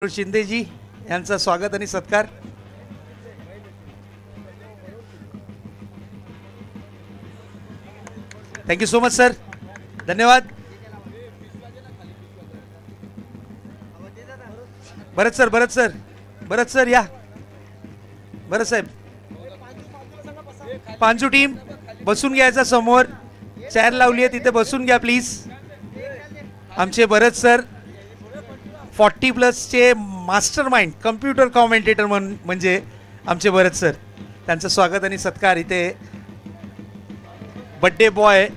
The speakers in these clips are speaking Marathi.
शिंदेजी यांचा स्वागत आणि सत्कार। थँक्यू सो मच सर, धन्यवाद। भरत सर या। भरत साहेब, पांचू टीम बसून घ्यायचा, समोर चेअर लावली आहे तिथे बसून घ्या प्लीज। आमचे भरत सर 40+ चे मास्टर माइंड, कम्प्युटर कॉमेंटेटर म्हणजे आमचे भरत सर, त्यांचं स्वागत आणि सत्कार इथे बर्थडे बॉय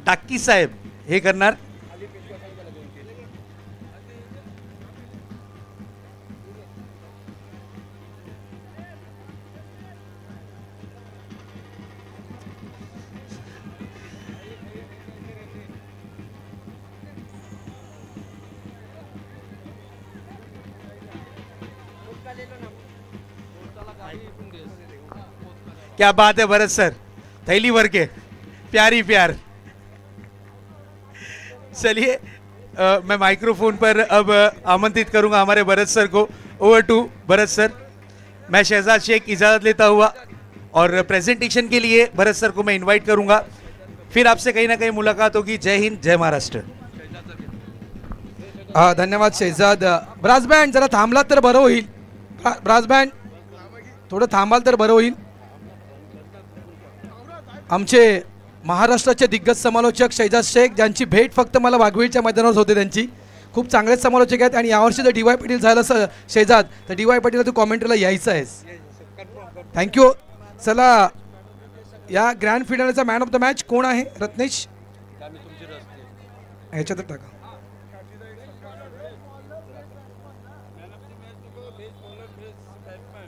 टाकी साहेब हे करणार। क्या बात है भरत सर, थैली भर के प्यारी प्यार। चलिए मैं माइक्रोफोन पर अब आमंत्रित करूंगा हमारे भरत सर को। Over to Bharat sir. मैं शहजाद शेख इजाज़त लेता हुआ और प्रेजेंटेशन के लिए भरत सर को मैं इनवाइट करूंगा, फिर आपसे कहीं ना कहीं मुलाकात होगी। जय हिंद, जय महाराष्ट्र। धन्यवाद शहजाद। ब्रास बँड जरा थांबलात तर बरं होईल। ब्रास बँड थोडं थांबाल तर बरं होईल। आमचे महाराष्ट्राचे दिग्गज समालोचक शहजाद शेख, ज्यांची भेट फक्त मला वाघवेळच्या मैदानावर होते, त्यांची खूप चांगलेच समालोचक आहेत। आणि यावर्षी जर DY पाटील झालं शहजाद तर DY पाटीलला तू कॉमेंटरीला यायचं आहेस। थँक्यू। चला, या ग्रँड फिनालेचा मॅन ऑफ द मॅच कोण आहे? रत्नेश ह्याच्यात टाका।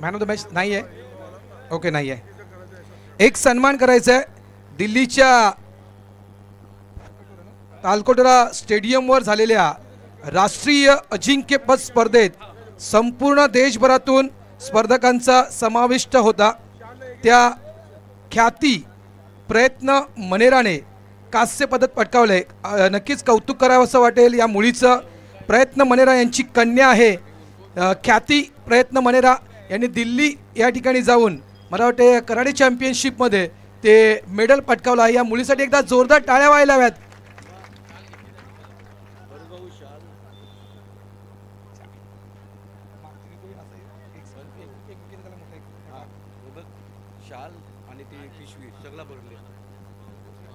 मॅन ऑफ द मॅच नाही आहे? ओके, नाही आहे। एक सन्मान करायचा आहे। दिल्लीच्या तालकोटरा स्टेडियमवर झालेल्या राष्ट्रीय अजिंक्यपद स्पर्धेत संपूर्ण देशभरातून स्पर्धकांचा समाविष्ट होता। त्या ख्याती प्रयत्न मनेराने कांस्य पदक पटकावले। नक्कीच कौतुक करावं असं वाटेल या मुलीचं। प्रयत्न मनेरा यांची कन्या आहे ख्याती प्रयत्न मनेरा यांनी दिल्ली या ठिकाणी जाऊन मला वाटते कराटे चॅम्पियनशिपमध्ये ते मेडल पटकावलं आहे। या मुलीसाठी एकदा जोरदार टाळ्या व्हायला हव्यात।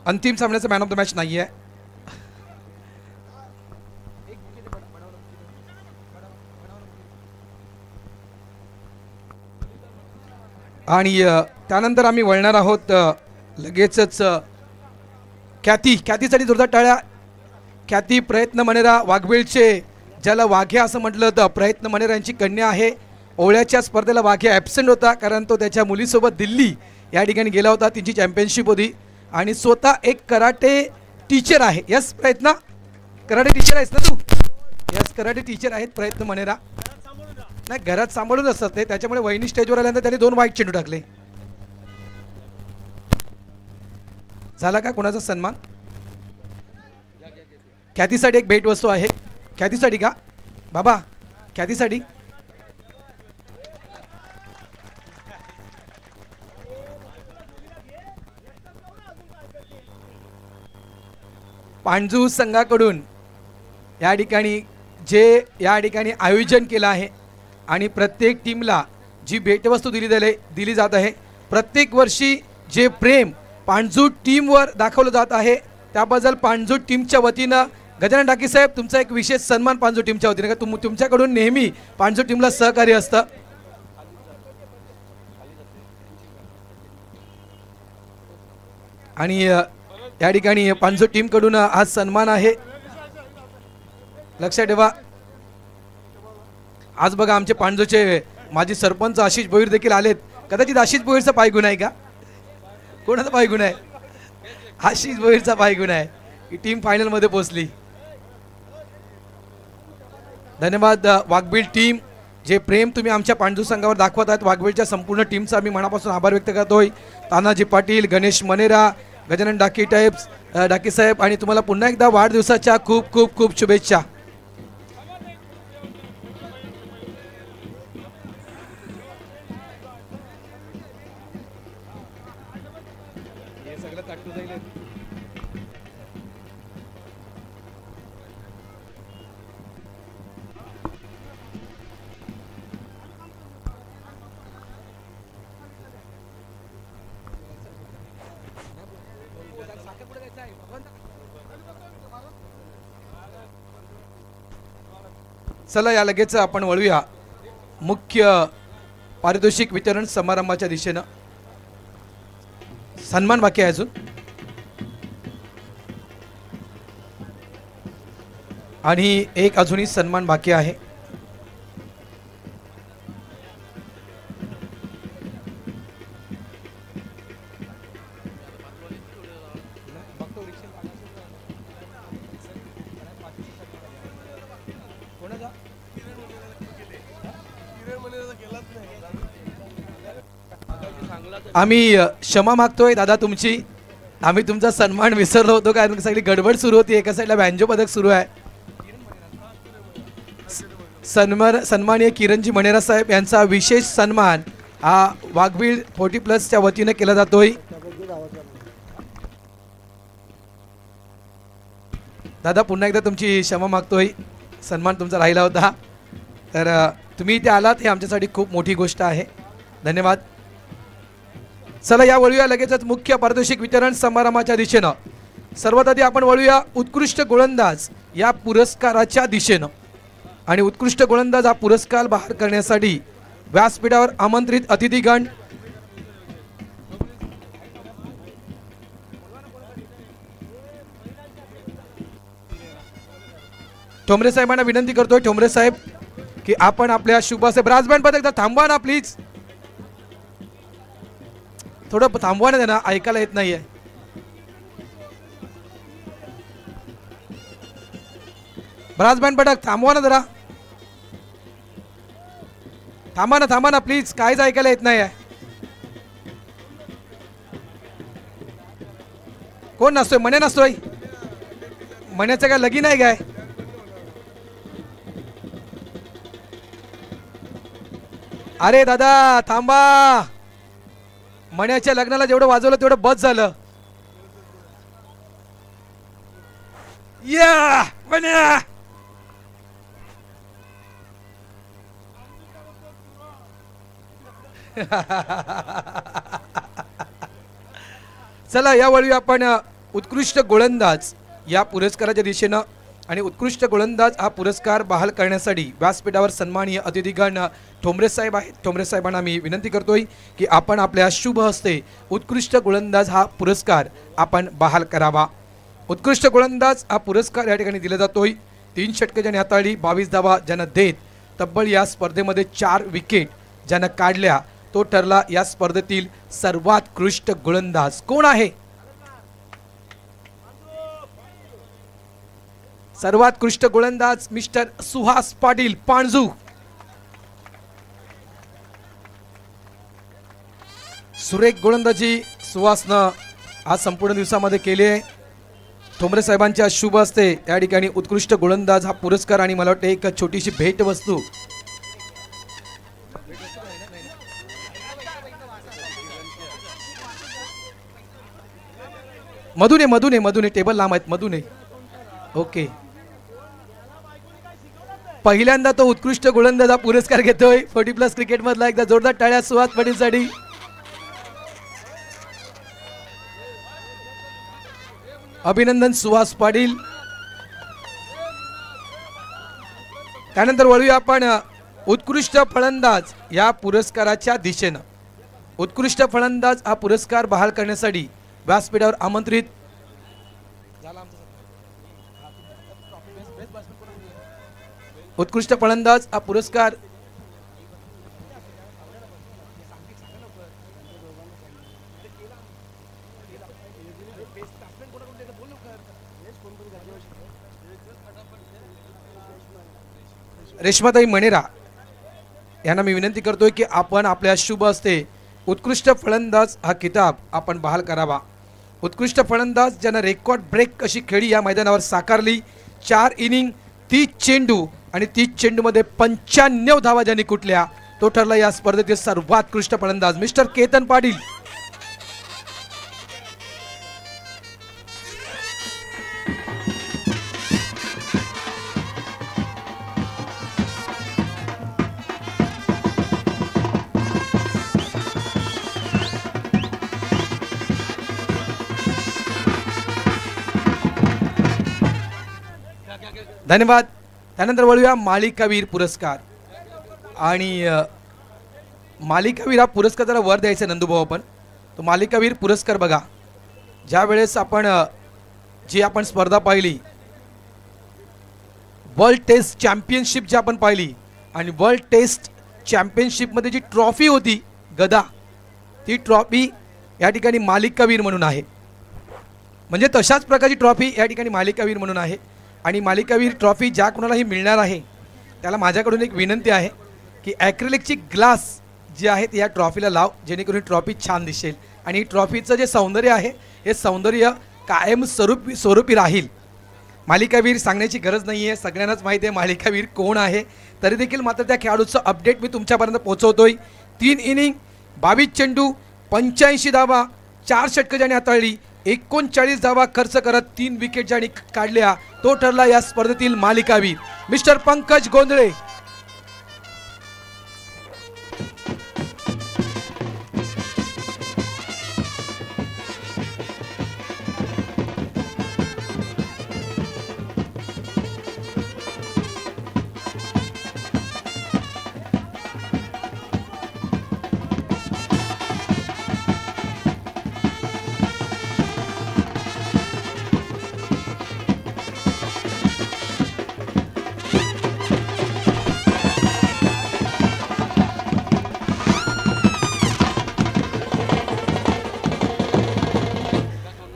अंतिम सामन्याचा मॅन ऑफ द मॅच नाही आहे। आणि त्यानंतर आम्ही वळणार आहोत लगेचच ख्यातीसाठी जोरदार टाळ्या। ख्याती प्रयत्न मनेरा वाघवेळचे, ज्याला वाघ्या असं म्हटलं तर प्रयत्न मनेरा यांची कन्या आहे। ओवळ्याच्या स्पर्धेला वाघ्या ॲब्सेंट होता कारण तो त्याच्या मुलीसोबत दिल्ली या ठिकाणी गेला होता, तिची चॅम्पियनशिप होती। आणि स्वतः एक कराटे टीचर आहे। यस प्रयत्न, कराटे टीचर आहेस ना तू? यस, कराटे टीचर आहेत प्रयत्न मनेरा। नाही, घरात सांभाळून असतात ते, त्याच्यामुळे वहिनी स्टेजवर आल्यानंतर त्यांनी 2 व्हाईट चेंडू टाकले। झाला का कोणाचा सन्मान? ख्यातीसाठी एक भेटवस्तू आहे। ख्यातीसाठी का बाबा? ख्यातीसाठी पांजू संघाकडून या ठिकाणी आयोजन केलं आहे आणि प्रत्येक टीमला जी भेटवस्तू दिली जात आहे, प्रत्येक वर्षी जे प्रेम पांजू टीमवर दाखवलं जात आहे त्याबद्दल पांजू टीमच्या वतीनं गजानन डाकी साहेब, तुमचा एक विशेष सन्मान पांजू टीमच्या वतीने का तुमच्याकडून नेहमी पांजू टीमला सहकार्य असतं। आणि या ठिकाणी पांजू टीमकडून हा सन्मान आहे। लक्षात ठेवा, आज बघा आमचे पांजूचे माजी सरपंच आशिष भोईर देखील आलेत। कदाचित आशिष भोईरचा पायगुण आहे का? कोणाचा पायगुण आहे? आशिष भोईरचा पायगुण आहे की टीम फायनलमध्ये पोहोचली। धन्यवाद वाघबीळ टीम, जे प्रेम तुम्ही आमच्या पांजू संघावर दाखवत आहात। वाघबीळच्या संपूर्ण टीमचा आम्ही मनापासून आभार व्यक्त करतोय। तानाजी पाटील, गणेश मनेरा, गजानन डाकी साहेब आणि तुम्हाला पुन्हा एकदा वाढदिवसाच्या खूप खूप खूप शुभेच्छा। चला या लगेच आपण वळूया मुख्य पारितोषिक वितरण समारंभाच्या दिशेनं. सन्मान बाकी आहे अजून. आणि एक अजूनही सन्मान बाकी आहे. आम्ही क्षमा मागतोय दादा तुमची. आम्ही तुमचा सन्मान विसरलो होतो कारण सगळी गडबड सुरू होती. एका साईडला बँजो पदक सुरू आहे. सन्माननीय किरणजी मणेरा साहेब यांचा विशेष सन्मान हा वाघबीळ 40+ वतीने केला जातोय. दादा पुन्हा एकदा तुमची क्षमा मागतोय. सन्मान तुमचा राहिला होता. तर तुम्ही इथे आलात हे आमच्यासाठी खूप मोठी गोष्ट आहे. धन्यवाद. चला या वळूया लगेचच मुख्य पारितोषिक वितरण समारंभाच्या दिशेनं. सर्वात आधी आपण वळूया उत्कृष्ट गोलंदाज या पुरस्काराच्या दिशेनं. आणि उत्कृष्ट गोलंदाज हा पुरस्कार बहाल करण्यासाठी व्यासपीठावर आमंत्रित अतिथीगण ठोंबरे साहेबांना विनंती करतोय. ठोंबरे साहेब की आपण आपल्या शुभ असे ब्रास बँड पदक थांबवा ना प्लीज. थोडं थांबवा ना त्यांना ऐकायला येत नाहीये. ब्रास बँड पदक थांबवा ना जरा. थांबा ना प्लीज. काहीच ऐकायला येत नाही. कोण नसतोय? मने नसतोय? मण्याचं काय लगीन आहे काय? अरे दादा थांबा. मण्याच्या लग्नाला जेवढं वाजवलं तेवढं बस झालं. या मण्या चला यावेळी आपण उत्कृष्ट गोलंदाज या पुरस्काराच्या दिशेनं आणि उत्कृष्ट गोलंदाज हा पुरस्कार बहाल करण्यासाठी व्यासपीठावर सन्माननीय अतिथीगण ठोंबरे साहेब आहेत. ठोंबरे साहेबांना मी विनंती करतोय की आपण आपल्या शुभ हस्ते उत्कृष्ट गोलंदाज हा पुरस्कार आपण बहाल करावा. उत्कृष्ट गोलंदाज हा पुरस्कार या ठिकाणी दिला जातोय. 3 षटके ज्याने हाताळली, 22 धावा ज्यानं देत, तब्बल या स्पर्धेमध्ये 4 विकेट ज्यानं काढल्या, तो ठरला या स्पर्धेतील सर्वोत्कृष्ट गोलंदाज. कोण आहे? सर्वोत्कृष्ट गोलंदाज मिस्टर सुहास पाटील पाणजू. सुरेख गोलंदाजी सुहासनं आज संपूर्ण दिवसामध्ये केली आहे. ठोंबरे साहेबांच्या शुभ हस्ते या ठिकाणी उत्कृष्ट गोलंदाज हा पुरस्कार आणि मला वाटतं एक छोटीशी भेटवस्तू मधून टेबल लांब आहेत. मधून ओके. पहिल्यांदा तो उत्कृष्ट गोलंदाज हा पुरस्कार घेतोय 40+ क्रिकेट मधला. एकदा जोरदार टाळ्या सुहास पाटील साठी. अभिनंदन सुहास पाटील. त्यानंतर वळूया आपण उत्कृष्ट फलंदाज या पुरस्काराच्या दिशेनं. उत्कृष्ट फलंदाज हा पुरस्कार बहाल करण्यासाठी व्यासपीठावर आमंत्रित उत्कृष्ट फलंदाज हा पुरस्कार रेश्माताई मणेरा यांना मी विनंती करतोय की आपण आपल्या शुभ हस्ते उत्कृष्ट फलंदाज हा किताब आपण बहाल करावा. उत्कृष्ट फलंदाज ज्यानं रेकॉर्ड ब्रेक अशी खेळी या मैदानावर साकारली. 4 इनिंग 30 चेंडू आणि 30 चेंडूमध्ये 95 धावा ज्यांनी कुठल्या, तो ठरला या स्पर्धेतील सर्वोत्कृष्ट फलंदाज मिस्टर केतन पाटील. धन्यवाद. त्यानंतर वळूया मालिकावीर पुरस्कार. आणि मालिकावीर हा पुरस्कार जरा वर द्यायचा नंदूभाऊ आपण. तो मालिकावीर पुरस्कार बघा, ज्या वेळेस आपण जी आपण स्पर्धा पाहिली, वर्ल्ड टेस्ट चॅम्पियनशिप जी आपण पाहिली, आणि वर्ल्ड टेस्ट चॅम्पियनशिपमध्ये जी ट्रॉफी होती गदा, ती ट्रॉफी या ठिकाणी मालिकावीर म्हणून आहे. म्हणजे तशाच प्रकारची ट्रॉफी या ठिकाणी मालिकावीर म्हणून आहे. आणि मालिकावीर ट्रॉफी ज्या कोणालाही मिळणार आहे त्याला माझ्याकडून एक विनंती आहे की ॲक्रिलिकची ग्लास जी आहेत या ट्रॉफीला लाव, जेणेकरून ही ट्रॉफी छान दिसेल. आणि ही ट्रॉफीचं जे सौंदर्य आहे हे सौंदर्य कायम स्वरूपी राहील. मालिकावीर सांगण्याची गरज नाही आहे, सगळ्यांनाच माहिती आहे मालिकावीर कोण आहे. तरी देखील मात्र त्या खेळाडूचं अपडेट मी तुमच्यापर्यंत पोहोचवतोय. 3 इनिंग 22 चेंडू 85 धावा, 4 षटकं ज्याने हाताळली, 39 धावा खर्च करत 3 विकेट ज्याने काढल्या, तो ठरला या स्पर्धेतील मालिकावीर मिस्टर पंकज गोंधळे.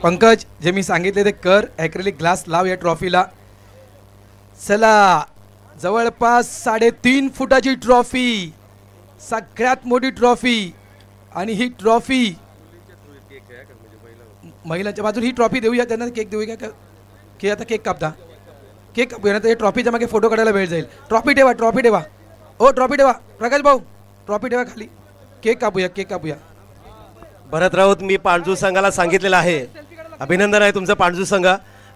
पंकज, जे मी सांगितले ते कर, ॲक्रिलिक ग्लास लाव या ट्रॉफीला. चला, जवळपास 3.5 फुटाची ट्रॉफी, सगळ्यात मोठी ट्रॉफी. आणि ही ट्रॉफी महिलांच्या बाजूला ही ट्रॉफी देऊया, त्यांना केक देऊया का? की आता केक कापता, केक कापूया ना, ट्रॉफीच्या मागे फोटो काढायला वेळ जाईल. ट्रॉफी ठेवा, ट्रॉफी ठेवा, ओ ट्रॉफी ठेवा, प्रकाश भाऊ ट्रॉफी ठेवा खाली, केक कापूया, केक कापूया. भरत राऊत, मी पांडू संघाला सांगितलेलं आहे, अभिनंदन आहे तुमचं पांडू संघ,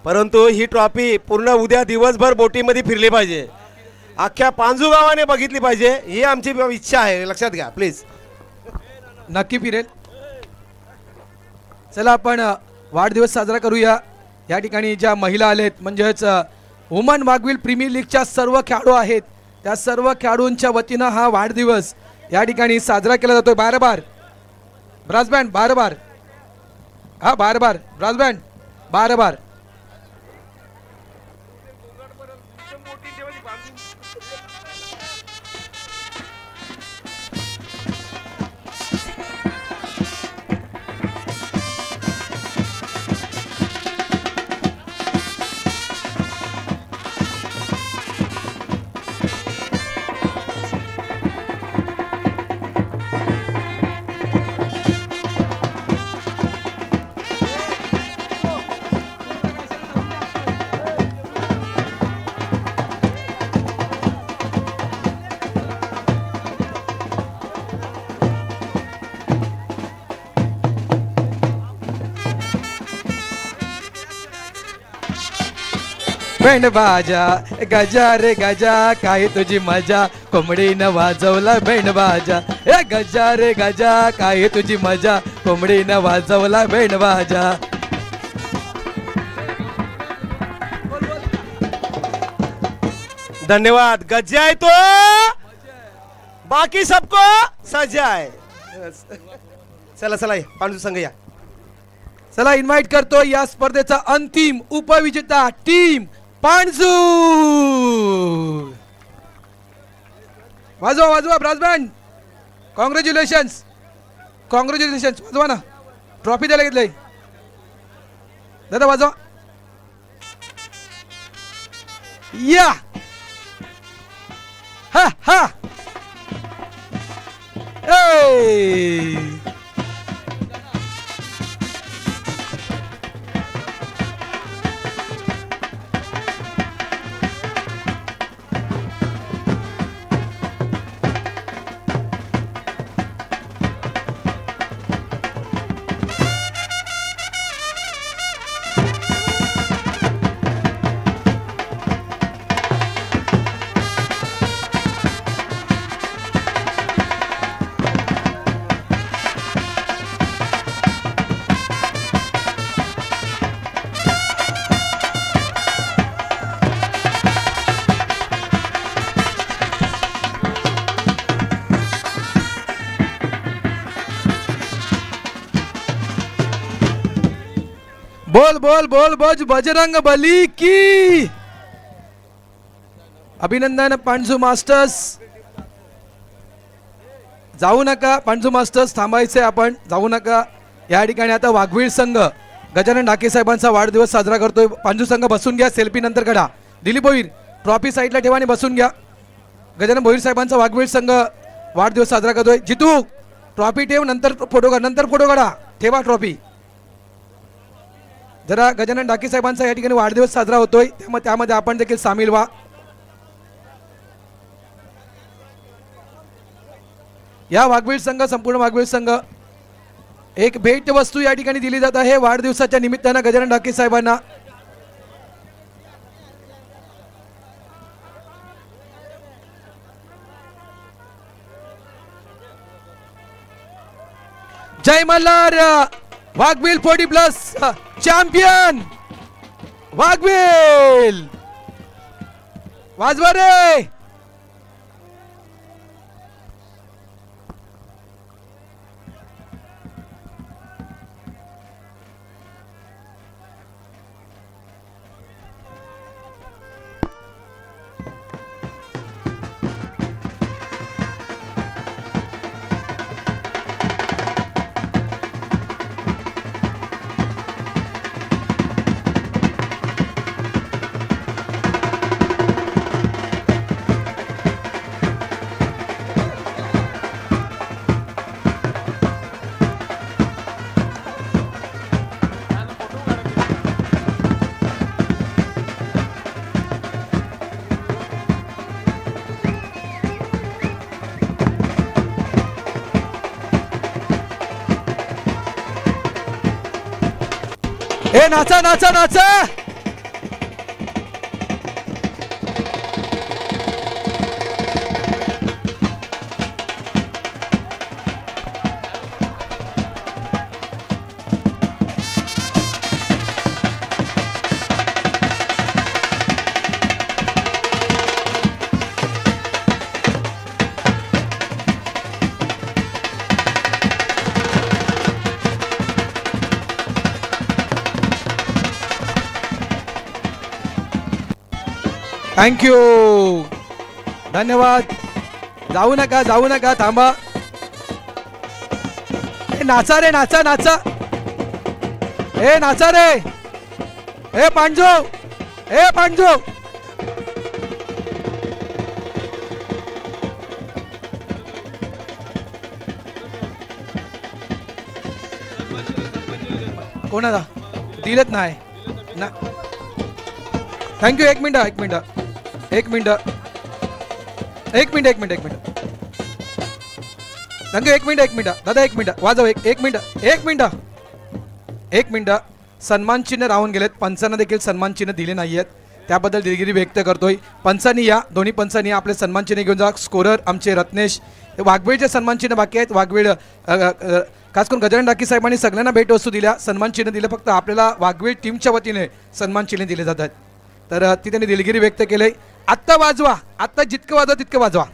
परंतु ही ट्रॉफी पूर्ण उद्या दिवसभर बोटीमध्ये फिरली पाहिजे, अख्ख्या पांजू गावाने बघितली पाहिजे, ही आमची इच्छा आहे, लक्षात घ्या प्लीज. नक्की फिरेल. चला आपण वाढदिवस साजरा करूया. या ठिकाणी ज्या महिला आलेत, म्हणजेच वुमन वाघवील प्रीमियर लीगच्या सर्व खेळाडू आहेत, त्या सर्व खेळाडूंच्या वतीनं हा वाढदिवस या ठिकाणी साजरा केला जातोय. बार ब्रास बँड, बार हा बार ब्रास बँड, बार. बँड बाजा गजा रे गजा, काय तुझी मजा, कोंबडीनं वाजवला बँड बाजा. ए गजा रे गजा, काय तुझी मजा, कोंबडीनं वाजवला बँड बाजा. धन्यवाद. गज्जा है तो बाकी सबको सजा है. चला चला पांडू संघ या. चला इन्व्हाइट करतो या स्पर्धेचा अंतिम उपविजेता टीम पांजू. वाजवा ब्रास बँड. कॉंग्रॅच्युलेशन्स वाजवा ना, ट्रॉफी द्यायला घेतलंय दादा, वाजवा. या हा ए बोल बोल बोल बोल बजरंग बली की. अभिनंदन पांडू मास्टर्स. जाऊ नका पांडू मास्टर्स, थांबायचे आपण, जाऊ नका. या ठिकाणी आता वाघवीर संघ गजानन ढाके साहेबांचा वाढदिवस साजरा करतोय. पांडू संघ बसून घ्या, सेल्फी नंतर काढा. दिलीप भोईर ट्रॉफी साईडला ठेवा आणि बसून घ्या. गजानन भोईर साहेबांचा वाघवीर संघ वाढदिवस साजरा करतोय. जितू ट्रॉफी ठेव, नंतर फोटो काढा. ठेवा ट्रॉफी. जरा गजानन ढाके साहेबांचा या ठिकाणी वाढदिवस साजरा होतोय, त्यामध्ये आपण देखील सामील व्हा. या वाघवीर संघ, संपूर्ण वाघवीर संघ एक भेट वस्तू या ठिकाणी दिली जात आहे वाढदिवसाच्या निमित्तानं गजानन ढाके साहेबांना. जय मल्हार. वाघवील 40+ चॅम्पियन वाघवील. वाजवा रे. ए नाचा नाचा नाचा. थँक्यू, धन्यवाद. जाऊ नका थांबा. नाचा रे, नाचा नाचा. ए नाचा रे. ए पांजू, ए पांजू. कोणाला दिलत नाही ना. थँक्यू. एक मिनिट. थँक्यू. एक मिनिट दादा, एक मिनिट वाजव. एक मिनिट. सन्मान चिन्ह राहून गेलेत. पंचांना देखील सन्मान चिन्ह दिले नाही आहेत, त्याबद्दल दिलगिरी व्यक्त करतोय. पंचांनी या, दोन्ही पंचांनी या, आपले सन्मान चिन्ह घेऊन जा. स्कोरर आमचे रत्नेश. वाघवेळचे सन्मान चिन्ह बाकी आहेत. वाघवेळ खास करून गजानन ढाके साहेबांनी सगळ्यांना भेटवस्तू दिल्या, सन्मान चिन्ह दिलं. फक्त आपल्याला वाघवेळ टीमच्या वतीने सन्मान चिन्ह दिले जातात. तर ती त्यांनी दिलगिरी व्यक्त केले. आत्ता वाजवा, आत्ता जितकं वाजवा तितकं वाजवा.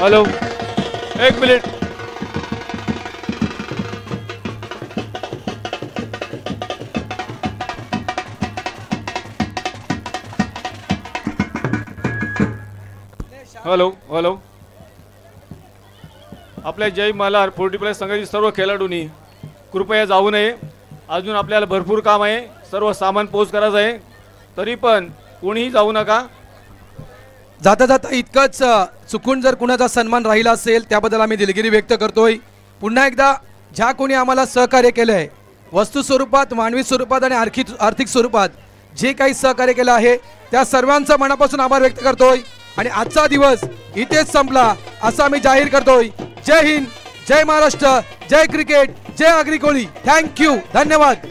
हॅलो, एक मिनिट. Hello hello. आपल्या जय मल्हार 40+ संघातील सर्व खेळाडूंनी कृपया जाऊ नये. अजून आपल्याला भरपूर काम आहे. सर्व सामान पोच करायचं आहे. तरी पण कोणीही जाऊ नका. जाता जाता इतकंच चुकून जर कुणाचा सन्मान राहिला असेल त्याबद्दल आम्ही दिलगिरी व्यक्त करतोय. पुन्हा एकदा ज्या कोणी आम्हाला सहकार्य केलं आहे, वस्तू स्वरूपात, मानवी स्वरूपात आणि आर्थिक स्वरूपात जे काही सहकार्य केलं आहे त्या सर्वांचा मनापासून आभार व्यक्त करतोय. आणि आजचा दिवस इथेच संपला असं आम्ही जाहीर करतोय. जय हिंद, जय महाराष्ट्र, जय क्रिकेट, जय आगरी कोळी. थँक्यू, धन्यवाद.